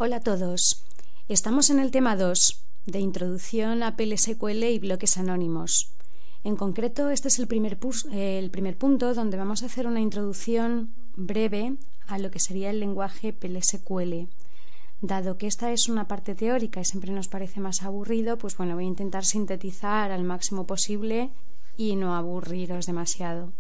Hola a todos. Estamos en el tema 2 de Introducción a PL/SQL y bloques anónimos. En concreto, este es el primer punto donde vamos a hacer una introducción breve a lo que sería el lenguaje PL/SQL. Dado que esta es una parte teórica y siempre nos parece más aburrido, pues bueno, voy a intentar sintetizar al máximo posible y no aburriros demasiado.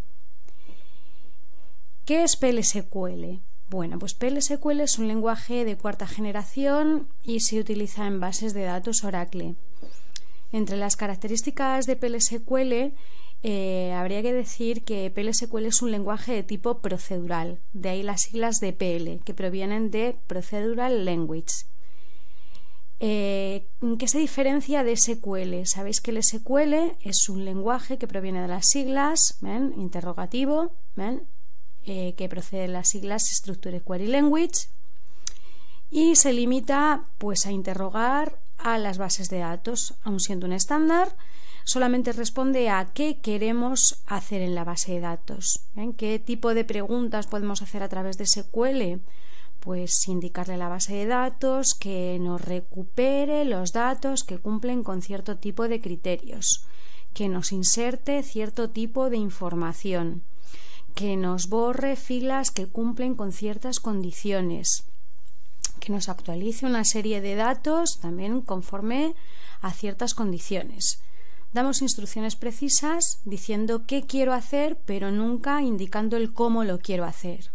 ¿Qué es PL/SQL? Bueno, pues PL/SQL es un lenguaje de cuarta generación y se utiliza en bases de datos Oracle. Entre las características de PL/SQL habría que decir que PL/SQL es un lenguaje de tipo procedural, de ahí las siglas de PL, que provienen de Procedural Language. ¿Qué se diferencia de SQL? Sabéis que el SQL es un lenguaje que proviene de las siglas, ¿ven? Interrogativo, ¿ven? Que procede de las siglas Structured Query Language y se limita pues a interrogar a las bases de datos, aun siendo un estándar, solamente responde a qué queremos hacer en la base de datos. ¿Qué tipo de preguntas podemos hacer a través de SQL? Pues indicarle a la base de datos que nos recupere los datos que cumplen con cierto tipo de criterios, que nos inserte cierto tipo de información, que nos borre filas que cumplen con ciertas condiciones, que nos actualice una serie de datos también conforme a ciertas condiciones. Damos instrucciones precisas diciendo qué quiero hacer, pero nunca indicando el cómo lo quiero hacer.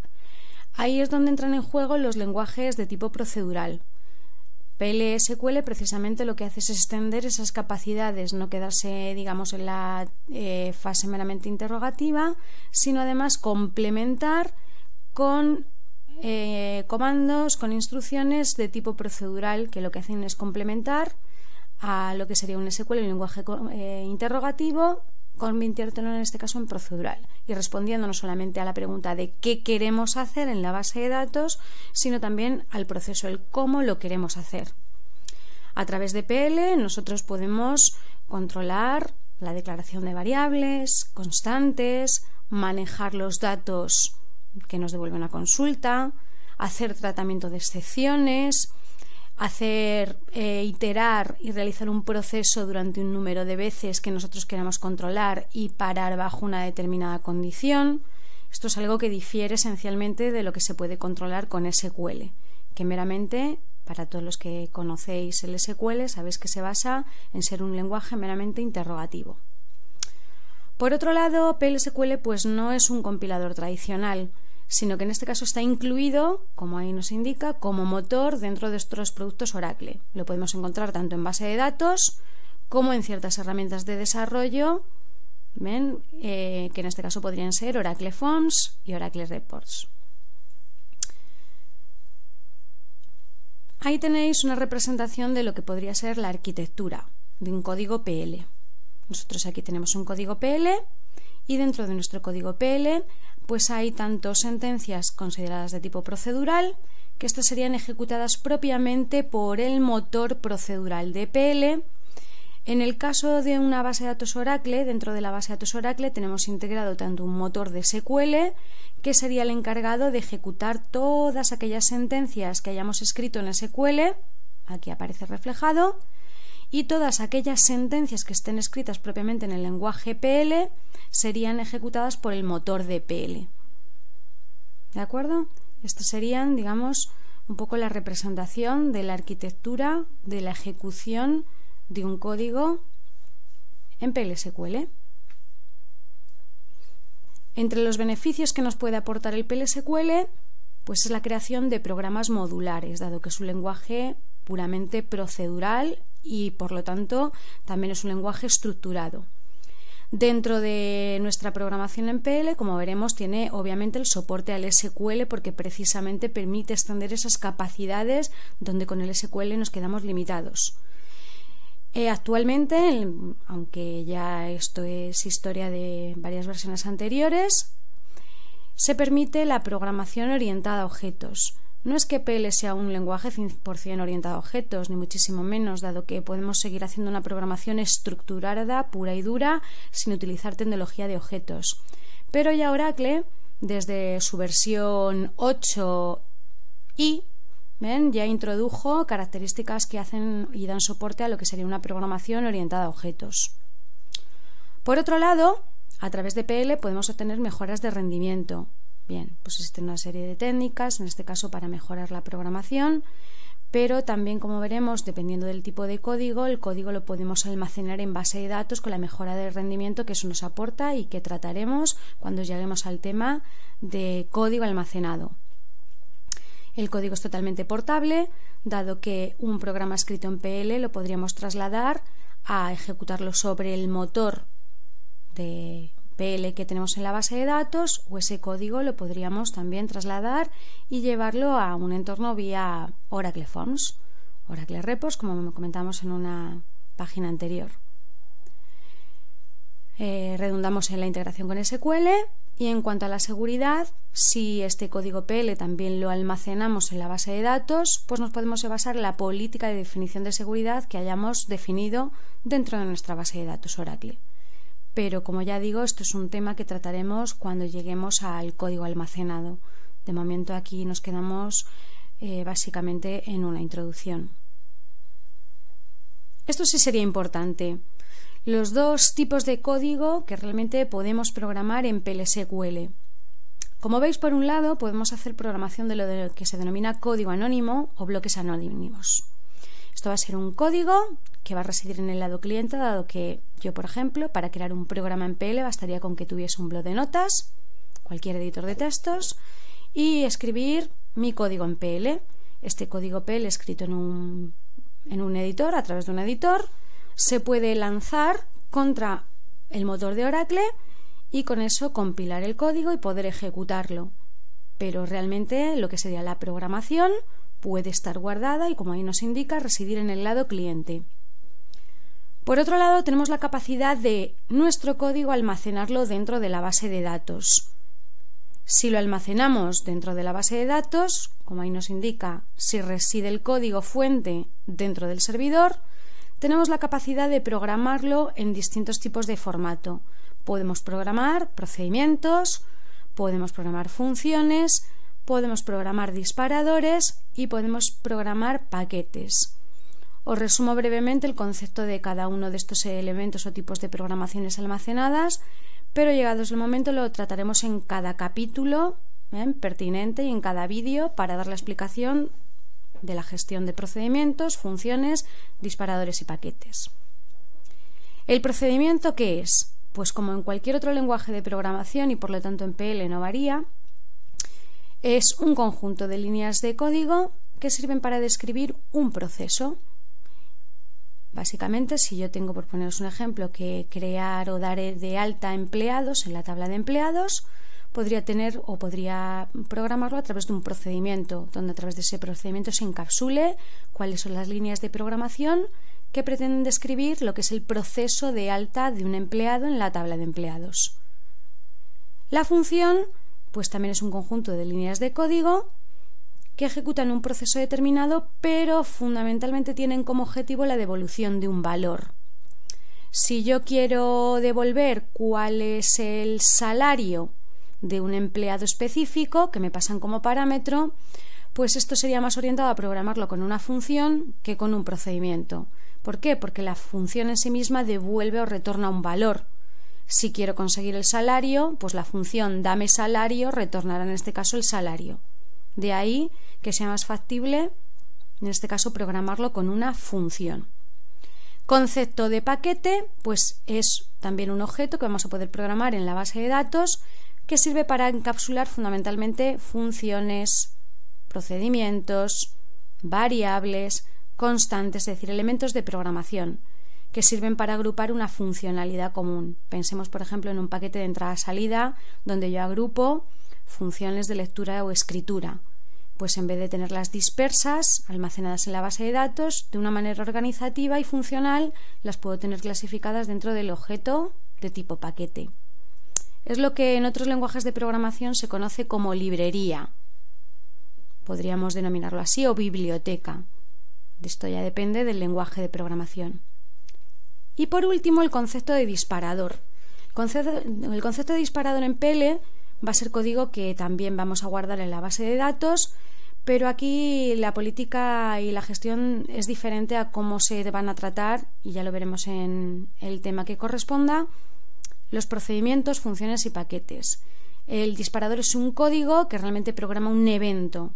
Ahí es donde entran en juego los lenguajes de tipo procedural. PL/SQL precisamente lo que hace es extender esas capacidades, no quedarse, digamos, en la fase meramente interrogativa, sino además complementar con comandos, con instrucciones de tipo procedural, que lo que hacen es complementar a lo que sería un SQL, un lenguaje interrogativo, convirtiéndolo en este caso en procedural y respondiendo no solamente a la pregunta de qué queremos hacer en la base de datos, sino también al proceso, el cómo lo queremos hacer. A través de PL nosotros podemos controlar la declaración de variables, constantes, manejar los datos que nos devuelve una consulta, hacer tratamiento de excepciones, hacer iterar y realizar un proceso durante un número de veces que nosotros queramos controlar y parar bajo una determinada condición. Esto es algo que difiere esencialmente de lo que se puede controlar con SQL, que meramente, para todos los que conocéis el SQL, sabéis que se basa en ser un lenguaje meramente interrogativo. Por otro lado, PL/SQL pues no es un compilador tradicional, sino que en este caso está incluido, como ahí nos indica, como motor dentro de estos productos Oracle. Lo podemos encontrar tanto en base de datos como en ciertas herramientas de desarrollo, ¿ven? Que en este caso podrían ser Oracle Forms y Oracle Reports. Ahí tenéis una representación de lo que podría ser la arquitectura de un código PL. Nosotros aquí tenemos un código PL y dentro de nuestro código PL pues hay tanto sentencias consideradas de tipo procedural, que estas serían ejecutadas propiamente por el motor procedural de PL. En el caso de una base de datos Oracle, dentro de la base de datos Oracle tenemos integrado tanto un motor de SQL, que sería el encargado de ejecutar todas aquellas sentencias que hayamos escrito en SQL, aquí aparece reflejado, y todas aquellas sentencias que estén escritas propiamente en el lenguaje PL serían ejecutadas por el motor de PL. ¿De acuerdo? Estas serían, digamos, un poco la representación de la arquitectura de la ejecución de un código en PL/SQL. Entre los beneficios que nos puede aportar el PL/SQL pues es la creación de programas modulares, dado que es un lenguaje puramente procedural y por lo tanto también es un lenguaje estructurado. Dentro de nuestra programación en PL, como veremos, tiene obviamente el soporte al SQL porque precisamente permite extender esas capacidades donde con el SQL nos quedamos limitados. Actualmente, aunque ya esto es historia de varias versiones anteriores, se permite la programación orientada a objetos. No es que PL sea un lenguaje 100% orientado a objetos, ni muchísimo menos, dado que podemos seguir haciendo una programación estructurada, pura y dura, sin utilizar tecnología de objetos. Pero ya Oracle, desde su versión 8i, ¿ven? Ya introdujo características que hacen y dan soporte a lo que sería una programación orientada a objetos. Por otro lado, a través de PL podemos obtener mejoras de rendimiento. Bien, pues existen una serie de técnicas, en este caso para mejorar la programación, pero también, como veremos, dependiendo del tipo de código, el código lo podemos almacenar en base de datos con la mejora de rendimiento que eso nos aporta y que trataremos cuando lleguemos al tema de código almacenado. El código es totalmente portable, dado que un programa escrito en PL lo podríamos trasladar a ejecutarlo sobre el motor de PL que tenemos en la base de datos, o ese código lo podríamos también trasladar y llevarlo a un entorno vía Oracle Forms, Oracle Repos, como comentamos en una página anterior. Redundamos en la integración con SQL. Y en cuanto a la seguridad, si este código PL también lo almacenamos en la base de datos, pues nos podemos basar en la política de definición de seguridad que hayamos definido dentro de nuestra base de datos Oracle. Pero, como ya digo, esto es un tema que trataremos cuando lleguemos al código almacenado. De momento aquí nos quedamos básicamente en una introducción. Esto sí sería importante. Los dos tipos de código que realmente podemos programar en PL/SQL. Como veis, por un lado, podemos hacer programación de lo que se denomina código anónimo o bloques anónimos. Esto va a ser un código que va a residir en el lado cliente, dado que yo, por ejemplo, para crear un programa en PL bastaría con que tuviese un bloc de notas, cualquier editor de textos, y escribir mi código en PL. Este código PL escrito en un editor, a través de un editor, se puede lanzar contra el motor de Oracle y con eso compilar el código y poder ejecutarlo. Pero realmente lo que sería la programación puede estar guardada y, como ahí nos indica, residir en el lado cliente. Por otro lado, tenemos la capacidad de nuestro código almacenarlo dentro de la base de datos. Si lo almacenamos dentro de la base de datos, como ahí nos indica, si reside el código fuente dentro del servidor, tenemos la capacidad de programarlo en distintos tipos de formato. Podemos programar procedimientos, podemos programar funciones, podemos programar disparadores y podemos programar paquetes. Os resumo brevemente el concepto de cada uno de estos elementos o tipos de programaciones almacenadas, pero llegados el momento lo trataremos en cada capítulo pertinente y en cada vídeo para dar la explicación de la gestión de procedimientos, funciones, disparadores y paquetes. ¿El procedimiento qué es? Pues como en cualquier otro lenguaje de programación y por lo tanto en PL no varía, es un conjunto de líneas de código que sirven para describir un proceso. Básicamente, si yo tengo, por poneros un ejemplo, que crear o dar de alta empleados en la tabla de empleados, podría programarlo a través de un procedimiento, donde a través de ese procedimiento se encapsule cuáles son las líneas de programación que pretenden describir lo que es el proceso de alta de un empleado en la tabla de empleados. La función, pues también es un conjunto de líneas de código que ejecutan un proceso determinado, pero fundamentalmente tienen como objetivo la devolución de un valor. Si yo quiero devolver cuál es el salario de un empleado específico que me pasan como parámetro, pues esto sería más orientado a programarlo con una función que con un procedimiento. ¿Por qué? Porque la función en sí misma devuelve o retorna un valor. Si quiero conseguir el salario, pues la función dame salario retornará en este caso el salario. De ahí que sea más factible, en este caso, programarlo con una función. Concepto de paquete, pues es también un objeto que vamos a poder programar en la base de datos que sirve para encapsular fundamentalmente funciones, procedimientos, variables, constantes, es decir, elementos de programación que sirven para agrupar una funcionalidad común. Pensemos, por ejemplo, en un paquete de entrada-salida donde yo agrupo funciones de lectura o escritura. Pues en vez de tenerlas dispersas, almacenadas en la base de datos, de una manera organizativa y funcional, las puedo tener clasificadas dentro del objeto de tipo paquete. Es lo que en otros lenguajes de programación se conoce como librería. Podríamos denominarlo así, o biblioteca. Esto ya depende del lenguaje de programación. Y por último, el concepto de disparador. El concepto de disparador en PL va a ser código que también vamos a guardar en la base de datos, Pero aquí la política y la gestión es diferente a cómo se van a tratar, y ya lo veremos en el tema que corresponda, los procedimientos, funciones y paquetes. El disparador es un código que realmente programa un evento.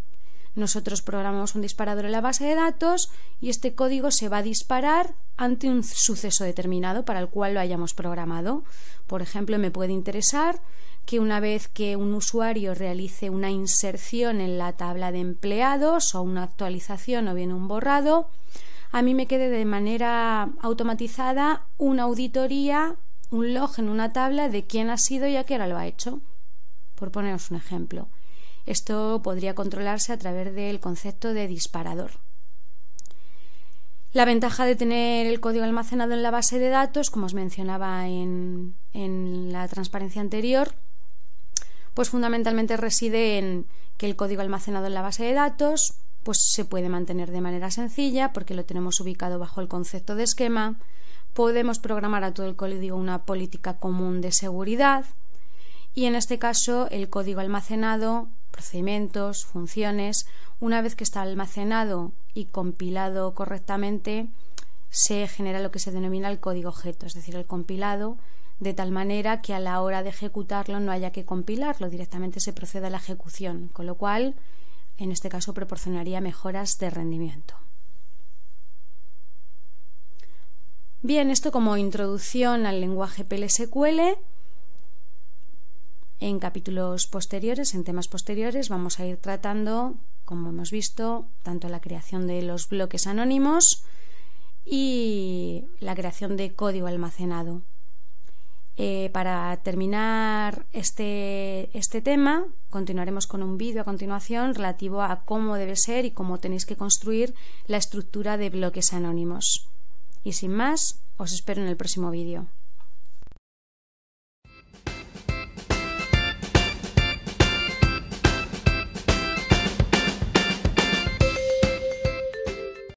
Nosotros programamos un disparador en la base de datos y este código se va a disparar ante un suceso determinado para el cual lo hayamos programado. Por ejemplo, me puede interesar que una vez que un usuario realice una inserción en la tabla de empleados o una actualización o bien un borrado, a mí me quede de manera automatizada una auditoría, un log en una tabla de quién ha sido y a qué hora lo ha hecho, por poneros un ejemplo. Esto podría controlarse a través del concepto de disparador. La ventaja de tener el código almacenado en la base de datos, como os mencionaba en la transparencia anterior, pues fundamentalmente reside en que el código almacenado en la base de datos pues se puede mantener de manera sencilla porque lo tenemos ubicado bajo el concepto de esquema. Podemos programar a todo el código una política común de seguridad y en este caso el código almacenado, procedimientos, funciones, una vez que está almacenado y compilado correctamente, se genera lo que se denomina el código objeto, es decir, el compilado, de tal manera que a la hora de ejecutarlo no haya que compilarlo, directamente se procede a la ejecución, con lo cual en este caso proporcionaría mejoras de rendimiento. Bien, esto como introducción al lenguaje PL/SQL. En capítulos posteriores, en temas posteriores, vamos a ir tratando, como hemos visto, tanto la creación de los bloques anónimos y la creación de código almacenado. Para terminar este tema, continuaremos con un vídeo a continuación relativo a cómo debe ser y cómo tenéis que construir la estructura de bloques anónimos. Y sin más, os espero en el próximo vídeo.